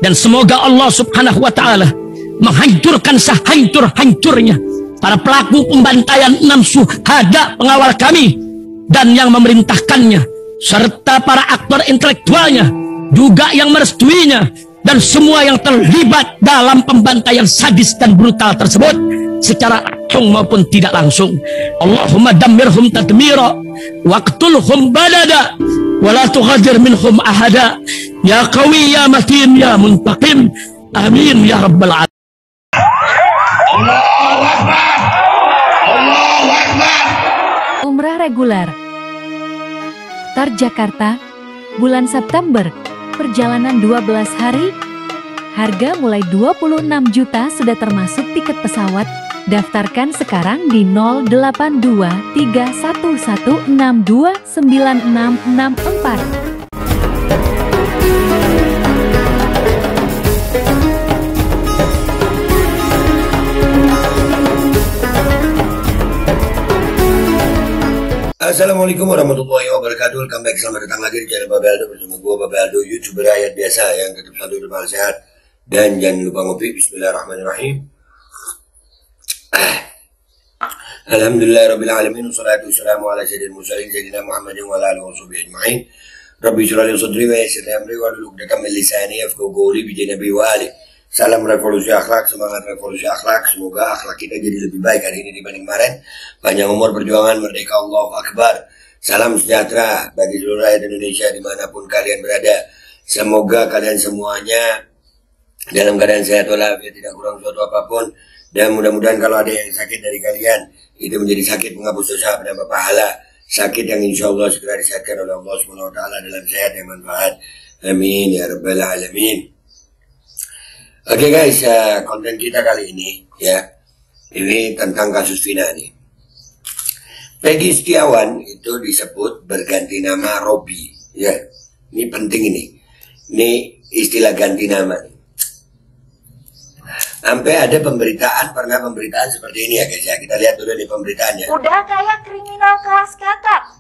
Dan semoga Allah subhanahu wa ta'ala menghancurkan sehancur-hancurnya para pelaku pembantaian 6 syuhada pengawal kami dan yang memerintahkannya, serta para aktor intelektualnya juga yang merestuinya, dan semua yang terlibat dalam pembantaian sadis dan brutal tersebut secara langsung maupun tidak langsung. Allahumma dammirhum tadmira waqtulhum badada wala tughadir minhum ahada ya qawi ya matin ya muntaqim amin ya rabbal alamin. Allahu Akbar. Allahu Akbar. Umrah reguler Tar Jakarta bulan September, perjalanan 12 hari, harga mulai 26 juta sudah termasuk tiket pesawat. Daftarkan sekarang di 082311629664. Assalamualaikum warahmatullahi wabarakatuh. Welcome back, selamat datang lagi di channel Babe Aldo bersama gue Babe Aldo, YouTuber rakyat biasa yang tetap selalu berbahagia sehat. Dan jangan lupa ngopi. Bismillahirrahmanirrahim. Alhamdulillahirabbil alamin, wassalatu wassalamu ala sayyidil mursalin sayyidina Muhammadin wa ala alihi washabihi ajma'in. Rabbi shrah li sadri wa yassir li amri wahlul 'uqdatam min lisani yafqahu qawli bi nabi wa ali. Salam revolusi akhlak, semangat revolusi akhlak. Semoga akhlak kita jadi lebih baik hari ini dibanding kemarin. Panjang umur perjuangan, merdeka, Allahu Akbar. Salam sejahtera bagi seluruh rakyat Indonesia dimanapun kalian berada. Semoga kalian semuanya dalam keadaan sehat walafiat, tidak kurang suatu apapun. Dan mudah-mudahan kalau ada yang sakit dari kalian, itu menjadi sakit penghapus dosa, penambah pahala. Sakit yang insya Allah segera disehatkan oleh Allah SWT dalam sehat yang manfaat. Amin ya rabbal alamin. Oke guys, konten kita kali ini ya, ini tentang kasus Vina nih. Peggy Setiawan itu disebut berganti nama Robby, ya. Ini penting ini. Ini istilah ganti nama. Sampai ada pernah pemberitaan seperti ini ya guys ya. Kita lihat dulu nih pemberitaannya. Udah kayak kriminal kelas kakap.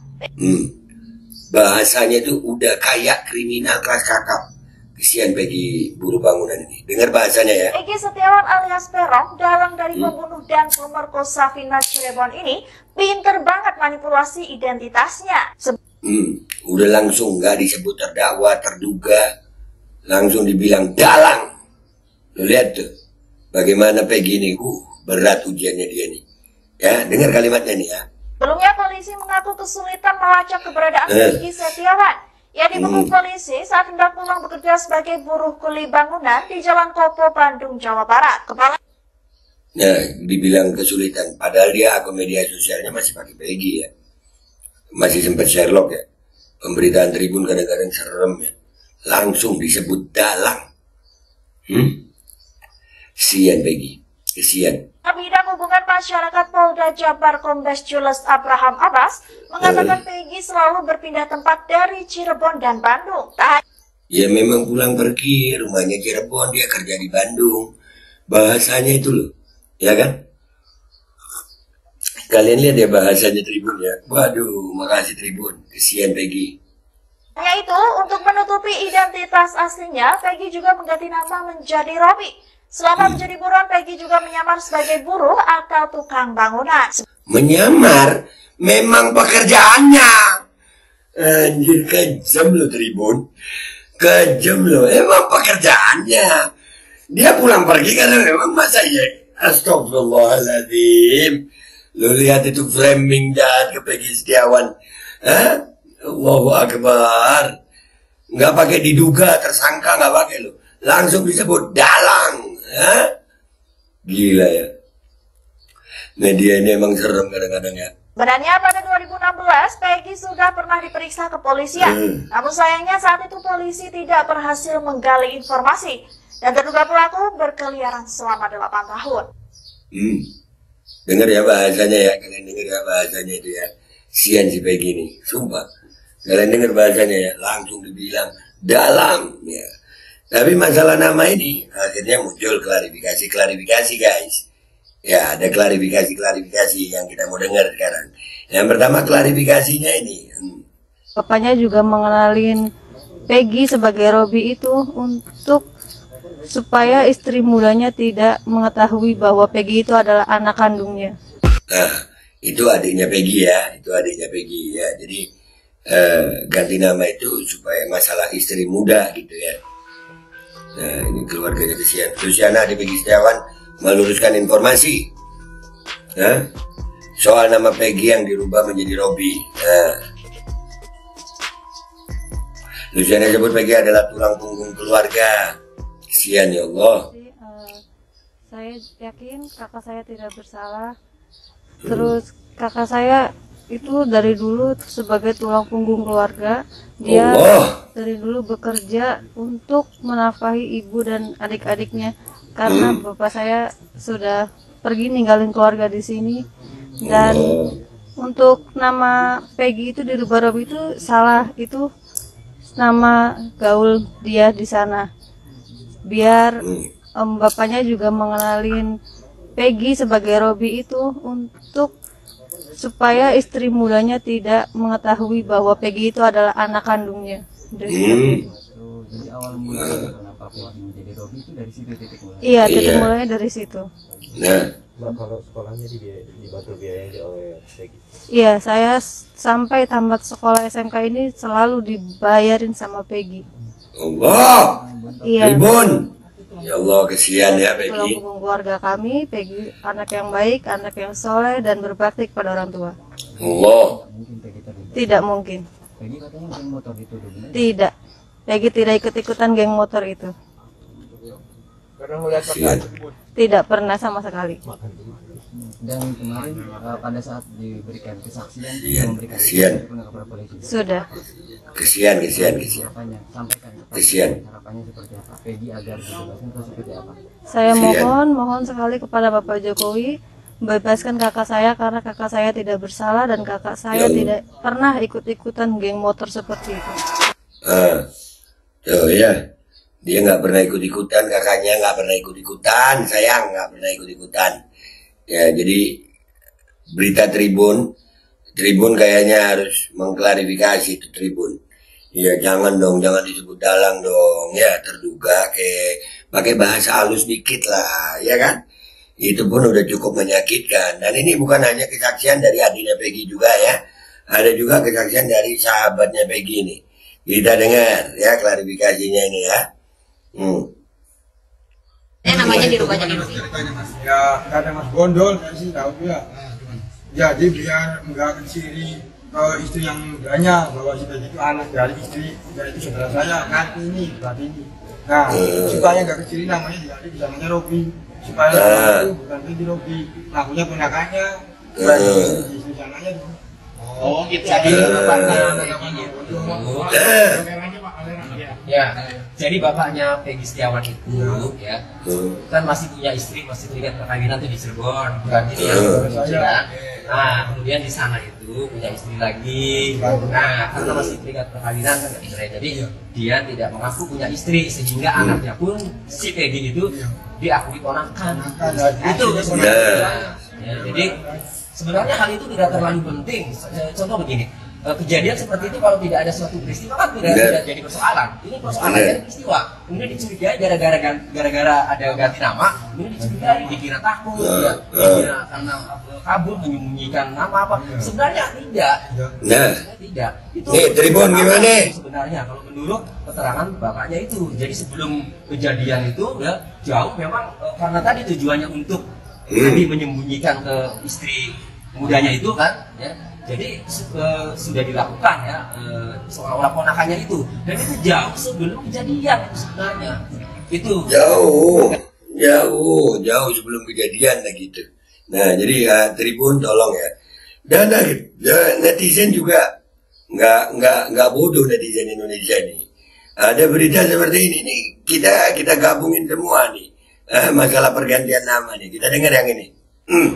Bahasanya itu udah kayak kriminal kelas kakap. Kesian Peggy buruh bangunan ini. Dengar bahasanya ya. Peggy Setiawan alias Peron, dalang dari pembunuh dan pemerkosa Vina Cirebon ini, pinter banget manipulasi identitasnya. Udah langsung nggak disebut terdakwa, terduga, langsung dibilang dalang. Lo lihat tuh, bagaimana Peggy ini, berat ujiannya dia nih. Ya, dengar kalimatnya nih ya. Sebelumnya polisi mengaku kesulitan melacak keberadaan Peggy Setiawan. Ia dibekuk polisi saat hendak pulang bekerja sebagai buruh kuli bangunan di Jalan Kopo, Bandung, Jawa Barat. Nah, dibilang kesulitan, padahal dia akun media sosialnya masih pakai Peggy ya. Masih sempat Sherlock ya. Pemberitaan Tribun kadang-kadang serem ya. Langsung disebut dalang. Kesian Peggy, kesian. Bidang Hubungan Masyarakat Polda Jabar Kombes Jules Abraham Abbas mengatakan Peggy selalu berpindah tempat dari Cirebon dan Bandung. Ya memang pulang pergi, rumahnya Cirebon, dia kerja di Bandung. Bahasanya itu loh, ya kan? Kalian lihat ya bahasanya Tribun ya. Waduh, makasih Tribun, kesian Peggy. Hanya itu, untuk menutupi identitas aslinya, Peggy juga mengganti nama menjadi Robby. Selama menjadi buruan, Peggy juga menyamar sebagai buruh atau tukang bangunan. Menyamar? Memang pekerjaannya. Anjir, kejam lo Tribun. Kejam lo, emang pekerjaannya. Dia pulang pergi karena memang masa ya. Astagfirullahaladzim. Lo lihat itu framing jahat ke Peggy Setiawan. Allahu Akbar. Nggak pakai diduga, tersangka nggak pakai lo. Langsung disebut dalang. Gila ya. Media ini emang serem kadang-kadang ya. Sebenarnya pada 2016 Peggy sudah pernah diperiksa kepolisian. Namun sayangnya saat itu polisi tidak berhasil menggali informasi dan terduga pelaku berkeliaran selama 8 tahun. Dengar ya bahasanya ya, kalian dengar ya bahasanya itu ya. Sian si Peggy ini, sumpah. Kalian dengar bahasanya ya, langsung dibilang dalang ya. Tapi masalah nama ini akhirnya muncul klarifikasi guys. Ya, ada klarifikasi yang kita mau dengar sekarang. Yang pertama klarifikasinya ini. Bapaknya juga mengenalin Peggy sebagai Robby itu untuk supaya istri mudanya tidak mengetahui bahwa Peggy itu adalah anak kandungnya. Nah, itu adiknya Peggy ya, itu adiknya Peggy ya. Jadi ganti nama itu supaya masalah istri muda gitu ya. Nah, ini keluarganya kesian. Luciana di Peggy Setiawan meluruskan informasi soal nama Peggy yang dirubah menjadi Robi. Nah, Luciana sebut Peggy adalah tulang punggung keluarga. Kesian ya Allah. Jadi, saya yakin kakak saya tidak bersalah. Terus kakak saya itu dari dulu sebagai tulang punggung keluarga. Dia dari dulu bekerja untuk menafkahi ibu dan adik-adiknya karena bapak saya sudah pergi ninggalin keluarga di sini. Dan untuk nama Peggy itu dirubah Robi itu salah, itu nama gaul dia di sana. Biar bapaknya juga mengenalin Peggy sebagai Robi itu untuk supaya istri mudanya tidak mengetahui bahwa Peggy itu adalah anak kandungnya. Jadi awal mula kenapa Peggy menjadi Robi itu dari situ titik mulai. Iya, titik mulanya dari situ. Nah, kalau sekolahnya dibantu biayanya oleh Peggy. Iya, saya sampai tamat sekolah SMK ini selalu dibayarin sama Peggy. Allah, Iya. Ribun. Ya Allah, kesian ya Tulang Peggy. punggung keluarga kami, Peggy anak yang baik, anak yang soleh dan berbakti kepada orang tua. Allah. Mungkin Peggy terlibat. Tidak mungkin. Peggy katanya geng motor itu benar. Tidak. Peggy tidak ikut-ikutan geng motor itu. Kesian. Tidak pernah sama sekali. Dan kemarin pada saat diberikan kesaksian Kesian, memberikan kesian. kepada polisi. Sudah. Kesian. Harapannya sampaikan kepada Kesian. harapannya seperti apa? Peggy agar dibebaskan atau seperti apa? Saya Kesian. mohon sekali kepada Bapak Jokowi bebaskan kakak saya karena kakak saya tidak bersalah dan kakak saya Ya. tidak pernah ikut-ikutan geng motor seperti itu. Tuh ya, dia nggak pernah ikut-ikutan, kakaknya nggak pernah ikut-ikutan, sayang nggak pernah ikut-ikutan. Ya, jadi berita Tribun kayaknya harus mengklarifikasi itu Tribun. Ya jangan disebut dalang dong, ya terduga pakai bahasa halus dikit lah, ya kan? Itu pun udah cukup menyakitkan. Dan ini bukan hanya kesaksian dari adiknya Peggy juga ya, ada juga kesaksian dari sahabatnya Peggy ini. Kita dengar ya klarifikasinya ini ya. Namanya dirubah jadi Robi. Ya kata Mas Gondol saya sih tahu juga. Jadi biar enggak keciri ke istri yang mudanya bahwa si Peggy itu anak dari istri dari itu saudara saya kan ini berarti ini. Nah supaya enggak keciri namanya diganti bisa namanya Robi supaya itu bukan Peggy Robi. Nah punya ponakannya istri sananya tuh. Oh gitu. Jadi ya, jadi bapaknya Peggy Setiawan itu ya kan masih punya istri, masih terikat perkawinan tuh di Cirebon, bukan ini ya. Nah kemudian di sana itu punya istri lagi. Nah karena masih terikat perkawinan kan nggak bisa, jadi dia tidak mengaku punya istri sehingga anaknya pun si Peggy itu diakui ponakan. Itu sebenarnya. Ya, jadi sebenarnya hal itu tidak terlalu penting. Contoh begini. Kejadian seperti itu kalau tidak ada suatu peristiwa kan tidak jadi persoalan. Ini persoalan dari peristiwa. Kemudian dicurigai gara-gara ada ganti nama, kemudian dicurigai dikira takut, dikira karena kabur menyembunyikan nama apa. Sebenarnya tidak. Tidak. Itu Tribun gimana? Sebenarnya kalau menurut keterangan bapaknya itu. Jadi sebelum kejadian itu ya jauh memang karena tadi tujuannya untuk tadi menyembunyikan ke istri mudanya itu kan ya. Jadi sudah dilakukan ya seolah-olah ponakannya itu, dan itu jauh sebelum kejadian sebenarnya. Itu jauh sebelum kejadian lah gitu. Nah jadi Tribun tolong ya. Dan netizen juga nggak bodoh netizen Indonesia ini. Ada berita seperti ini kita gabungin semua nih masalah pergantian nama nih. Kita dengar yang ini.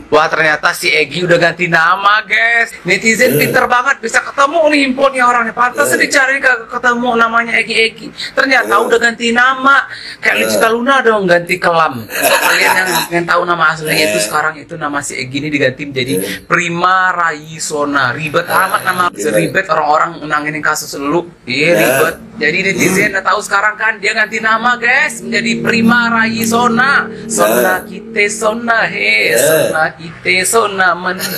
Wah, ternyata si Egi udah ganti nama, guys. Netizen pinter banget, bisa ketemu nih handphonenya orangnya. Pantas dicari ketemu namanya Egi. Ternyata udah ganti nama. Kayak Licita Luna dong, ganti kelam. So, kalian yang pengen tahu nama aslinya itu sekarang itu nama si Egi ini diganti menjadi Prima Raisona. Ribet amat nama, ribet orang-orang menangin kasus lu. Iya, ribet. Jadi netizen udah tahu sekarang kan dia ganti nama, guys, menjadi Prima Raisona. Sona kita sona he. Sona kita sona menti.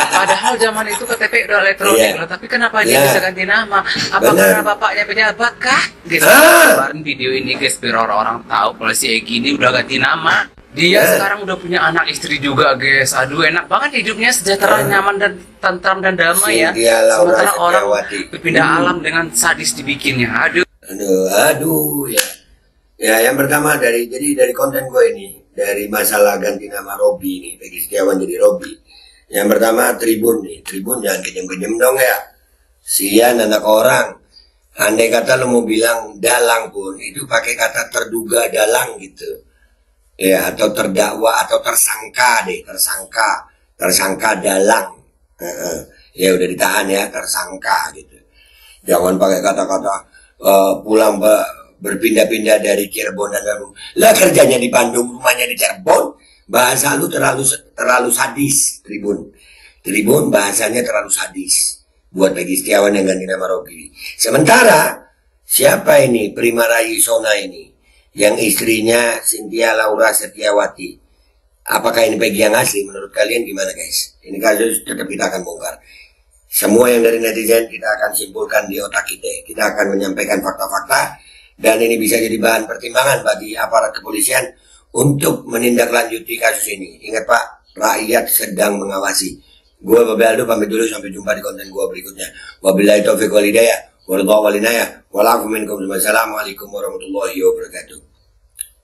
Padahal zaman itu KTP udah elektronik loh, tapi kenapa dia bisa ganti nama? Apa karena bapaknya pejabat kah? Guys, kemarin video ini guys biar orang-orang tahu kalau si Egi ini udah ganti nama. Dia sekarang udah punya anak istri juga, guys. Aduh, enak banget hidupnya, sejahtera, nyaman dan tentram dan damai ya. Sementara orang berpindah alam dengan sadis dibikinnya. Aduh ya. Ya, yang pertama dari konten gue ini, dari masalah ganti nama Robby nih, Peggy Setiawan jadi Robby. Yang pertama Tribun nih, Tribun jangan kejem-kejem dong ya. Sian anak orang. Andai kata lo mau bilang dalang pun, itu pakai kata terduga dalang gitu. Ya, atau terdakwa atau tersangka deh, tersangka dalang. Ya udah ditahan ya, tersangka gitu. Jangan pakai kata-kata pulang berpindah-pindah dari Cirebon dan Bandung. Lah kerjanya di Bandung, rumahnya di Cirebon. Bahasa lu terlalu sadis, Tribun bahasanya terlalu sadis buat Peggy Setiawan yang ganti nama Robby. Sementara siapa ini Prima Raisona ini? Yang istrinya Cynthia Laura Setiawati. Apakah ini Peggy yang asli? Menurut kalian gimana, guys? Ini kasus tetap kita akan bongkar. Semua yang dari netizen kita akan simpulkan di otak kita. Kita akan menyampaikan fakta-fakta dan ini bisa jadi bahan pertimbangan bagi aparat kepolisian untuk menindaklanjuti kasus ini. Ingat Pak, rakyat sedang mengawasi. Gua Babe Aldo pamit dulu, sampai jumpa di konten gua berikutnya. Wabillahi taufiq wal hidayah. Wassalamualaikum warahmatullahi wabarakatuh.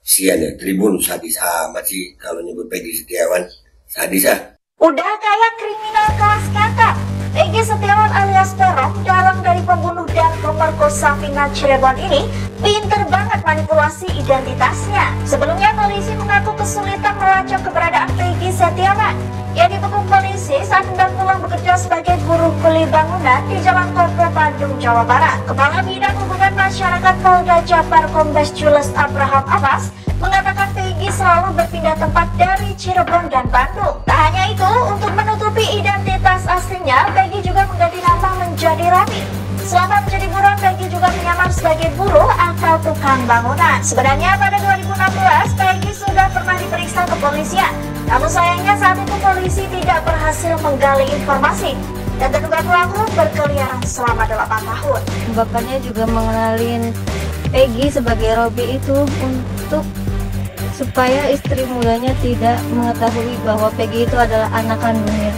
Sian ya, Tribun sadis amat sih kalau nyebut Peggy Setiawan. Sadis ah. Udah kayak kriminal kelas kakap. Peggy Setiawan alias Peron, dalang dari pembunuh dan pemerkosa Vina Cirebon ini, pinter banget manipulasi identitasnya. Sebelumnya polisi mengaku kesulitan melacak keberadaan Peggy Setiawan. Ia dibekuk polisi saat hendak pulang bekerja sebagai buruh kuli bangunan di Jalan Kopo, Bandung, Jawa Barat. Kepala Bidang Hubungan Masyarakat Polda Jabar Kombes Jules Abraham Abbas mengatakan Peggy selalu berpindah tempat dari Cirebon dan Bandung. Tak hanya itu, untuk menutupi identitas aslinya, Peggy juga mengganti nama menjadi Robby. Selama menjadi buruan, Peggy juga menyamar sebagai buruh atau tukang bangunan. Sebenarnya pada 2016, Peggy sudah pernah diperiksa kepolisian. Namun sayangnya saat itu polisi tidak berhasil menggali informasi dan terduga pelaku berkeliaran selama 8 tahun. Bapaknya juga mengenalin Peggy sebagai Robby itu untuk supaya istri mudanya tidak mengetahui bahwa Peggy itu adalah anak kandungnya.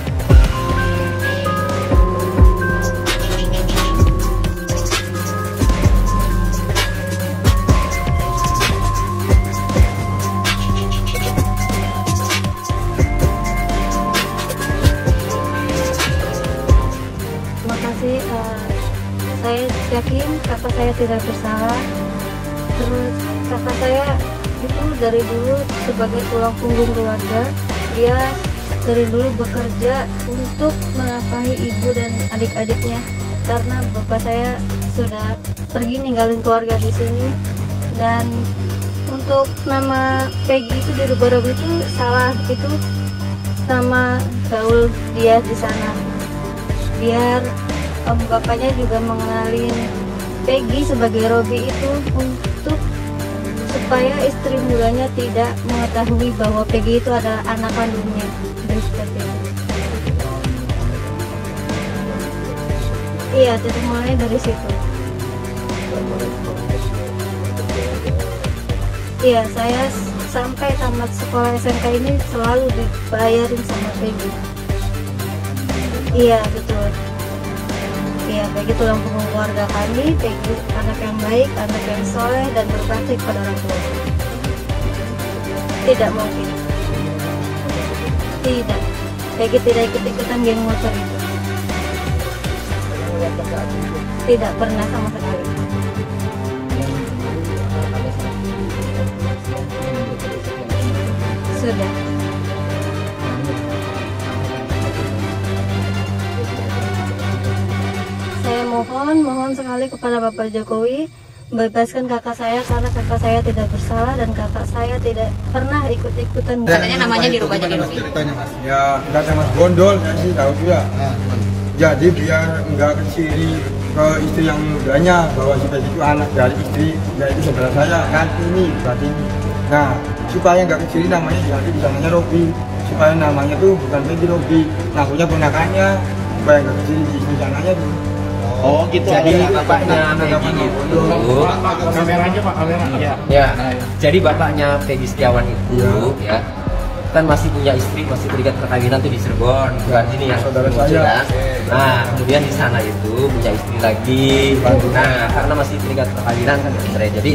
Saya yakin kakak saya tidak bersalah. Terus kakak saya itu dari dulu sebagai tulang punggung keluarga. Dia dari dulu bekerja untuk menafkahi ibu dan adik-adiknya karena bapak saya sudah pergi ninggalin keluarga di sini. Dan untuk nama Peggy itu dirubah itu salah, itu nama gaul dia di sana. Biar bapaknya juga mengenalin Peggy sebagai Robby itu untuk supaya istri mudanya tidak mengetahui bahwa Peggy itu adalah anak kandungnya. Dan seperti itu. Iya, titik mulai dari situ. Iya, saya sampai tamat sekolah SMK ini selalu dibayarin sama Peggy. Iya, betul. Ya, Peggy tulang punggung keluarga kami. Peggy anak yang baik, anak yang soleh dan berbakti pada orang tua. Tidak mungkin. Tidak. Peggy tidak ikut-ikutan geng motor itu. Tidak pernah sama sekali. Sudah. kali kepada Bapak Jokowi membebaskan kakak saya karena kakak saya tidak bersalah dan kakak saya tidak pernah ikut-ikutan. Katanya namanya dirubah jadi Robi. Ceritanya Mas, ya kata Mas Bondol, saya sih tahu juga. Jadi biar enggak keciri ke istri yang mudanya bahwa si Peggy itu anak dari istri, yaitu saudara saya kan ini berarti ini. Nah, supaya enggak keciri namanya diganti di sananya Robi, supaya namanya tuh bukan Peggy Robi, namanya ponakannya, supaya enggak keciri di istri sananya tuh. Oh gitu. Jadi bapaknya Peggy gitu. Kameranya Pak, kamera. Ya. Jadi bapaknya Peggy Setiawan itu ya kan masih punya istri, masih terikat perkawinan tuh di Cirebon, bukan ini ya saudara saya. Nah, kemudian di sana itu punya istri lagi. Nah, karena masih terikat perkawinan kan cerai. Jadi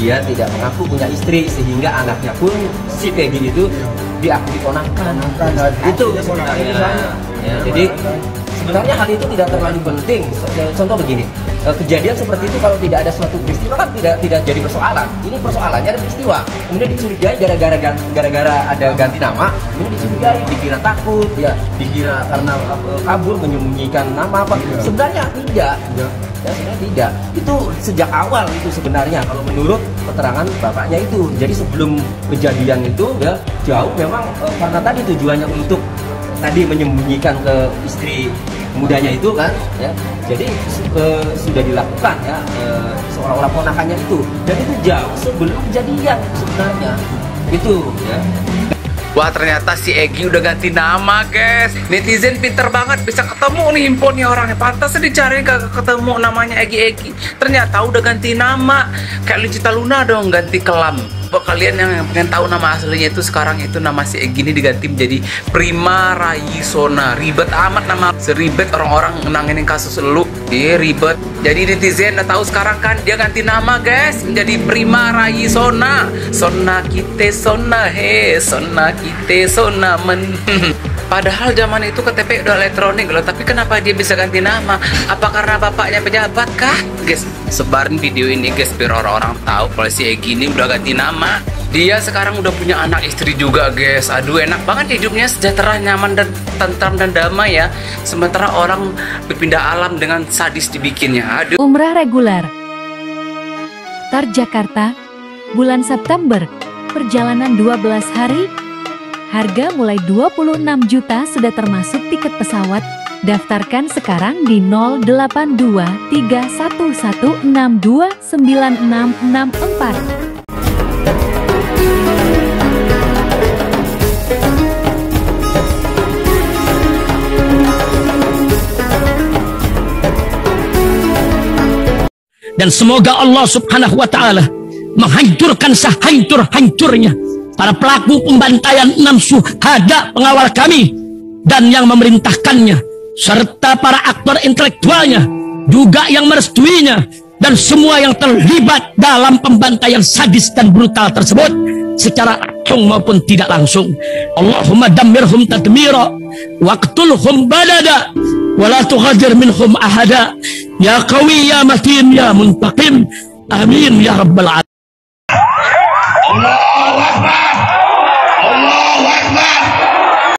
dia tidak mengaku punya istri sehingga anaknya pun si Peggy itu diakui ponakan. Itu sebenarnya. Ya, jadi sebenarnya hal itu tidak terlalu penting. Contoh begini, kejadian seperti itu kalau tidak ada suatu peristiwa kan tidak jadi persoalan. Ini persoalannya ada peristiwa, kemudian dicurigai gara-gara ada ganti nama, kemudian dicurigai, dikira takut, ya dikira karena kabur menyembunyikan nama apa. Sebenarnya tidak. Ya, sebenarnya tidak. Itu sejak awal itu sebenarnya kalau menurut keterangan bapaknya itu. Jadi sebelum kejadian itu ya jauh memang karena tadi tujuannya untuk tadi menyembunyikan ke istri mudanya itu kan ya, jadi sudah dilakukan ya seolah-olah ponakannya itu, dan itu jauh sebelum kejadian sebenarnya itu ya. Wah, ternyata si Egy udah ganti nama, guys. Netizen pinter banget, bisa ketemu nih imponnya orangnya. Pantas dicari kagak ketemu namanya Egy. Ternyata udah ganti nama. Kayak Lucita Luna dong, ganti kelam. Buat kalian yang pengen tahu nama aslinya itu, sekarang itu nama si Egy ini diganti menjadi Prima Rayisona. Ribet amat nama, seribet orang-orang ngenangin kasus lu. Ribet. Jadi netizen udah tahu sekarang kan dia ganti nama, guys, menjadi Prima Rayisona. Sona kite sona he, sona kite sona men. Padahal zaman itu KTP udah elektronik loh, tapi kenapa dia bisa ganti nama? Apa karena bapaknya pejabat kah? Guys, sebarin video ini guys biar orang-orang tahu kalau si Egy ini udah ganti nama. Dia sekarang udah punya anak istri juga, guys. Aduh, enak banget hidupnya, sejahtera, nyaman dan tentram dan damai ya. Sementara orang berpindah alam dengan sadis dibikinnya. Aduh. Umrah reguler Tar Jakarta bulan September, perjalanan 12 hari. Harga mulai 26 juta sudah termasuk tiket pesawat. Daftarkan sekarang di 082311629664. Dan semoga Allah Subhanahu wa Ta'ala menghancurkan sehancur-hancurnya para pelaku pembantaian 6 syuhada pengawal kami dan yang memerintahkannya, serta para aktor intelektualnya juga yang merestuinya, dan semua yang terlibat dalam pembantaian sadis dan brutal tersebut secara langsung maupun tidak langsung. Allahumma dammirhum tadmira waqtulhum badada wala tughadir minhum ahada ya qawi ya matin ya muntaqim amin ya rabbal alamin. Allahu Akbar. Allahu Akbar.